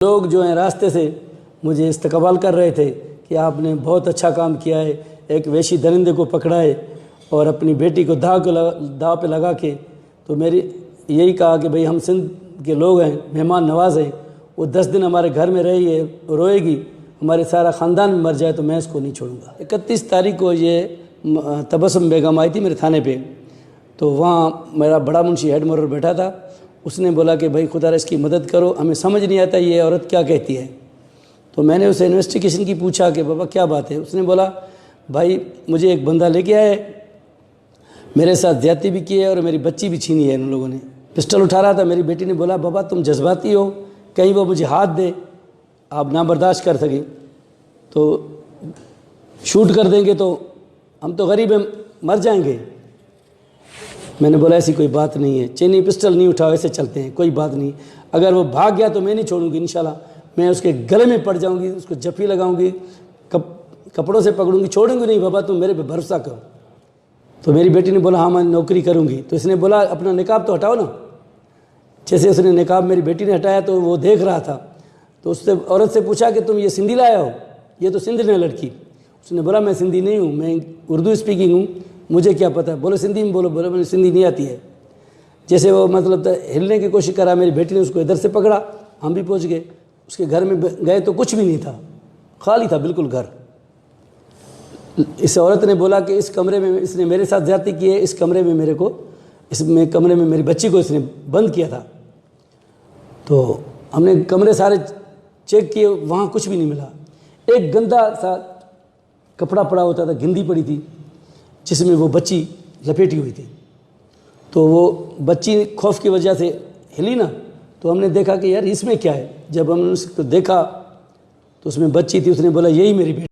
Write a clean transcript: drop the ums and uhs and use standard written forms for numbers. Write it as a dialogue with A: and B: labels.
A: लोग जो हैं रास्ते से मुझे इस्तकबाल कर रहे थे कि आपने बहुत अच्छा काम किया है, एक वैशी दरिंदे को पकड़ा है और अपनी बेटी को दाव पे लगा के। तो मेरी यही कहा कि भाई हम सिंध के लोग हैं, मेहमान नवाज हैं, वो 10 दिन हमारे घर में रही है, रोएगी, हमारे सारा ख़ानदान मर जाए तो मैं इसको नहीं छोड़ूंगा। 31 तारीख को ये तबस्सुम बेगम आई थी मेरे थाने पे, तो वहाँ मेरा बड़ा मुंशी हेड मोरर बैठा था। उसने बोला कि भाई खुदा इसकी मदद करो, हमें समझ नहीं आता ये औरत क्या कहती है। तो मैंने उसे इन्वेस्टिगेशन की पूछा कि बाबा क्या बात है। उसने बोला भाई मुझे एक बंदा लेके आया है, मेरे साथ ज्यादती भी की है और मेरी बच्ची भी छीनी है इन लोगों ने। पिस्टल उठा रहा था, मेरी बेटी ने बोला बाबा तुम जज्बाती हो, कहीं वो मुझे हाथ दे, आप ना बर्दाश्त कर सकें तो शूट कर देंगे तो हम तो गरीब हैं, मर जाएंगे। मैंने बोला ऐसी कोई बात नहीं है, चेनी पिस्टल नहीं उठाओ, ऐसे चलते हैं, कोई बात नहीं। अगर वो भाग गया तो मैं नहीं छोड़ूंगी, इंशाल्लाह मैं उसके गले में पड़ जाऊंगी, उसको जफ़ी लगाऊंगी, कपड़ों से पकड़ूंगी, छोड़ूंगी नहीं। बाबा तुम मेरे पे भरोसा करो। तो मेरी बेटी ने बोला हाँ मैं नौकरी करूंगी। तो इसने बोला अपना निकाब तो हटाओ ना। जैसे उसने निकाब मेरी बेटी ने हटाया तो वो देख रहा था, तो उससे औरत से पूछा कि तुम ये सिंधी लाया हो, ये तो सिंधी ने लड़की। उसने बोला मैं सिंधी नहीं हूँ, मैं उर्दू स्पीकिंग हूँ, मुझे क्या पता। बोलो सिंधी में बोलो। बोलो मुझे सिंधी नहीं आती है। जैसे वो मतलब हिलने की कोशिश करा, मेरी बेटी ने उसको इधर से पकड़ा, हम भी पहुँच गए। उसके घर में गए तो कुछ भी नहीं था, खाली था बिल्कुल घर। इस औरत ने बोला कि इस कमरे में इसने मेरे साथ ज्यादती की है, इस कमरे में मेरे को, इसमें कमरे में मेरी बच्ची को इसने बंद किया था। तो हमने कमरे सारे चेक किए, वहाँ कुछ भी नहीं मिला। एक गंदा सा कपड़ा पड़ा होता था, गिंदी पड़ी थी जिसमें वो बच्ची लपेटी हुई थी। तो वो बच्ची खौफ की वजह से हिली ना, तो हमने देखा कि यार इसमें क्या है। जब हमने उसको देखा तो उसमें बच्ची थी। उसने बोला यही मेरी बेटी।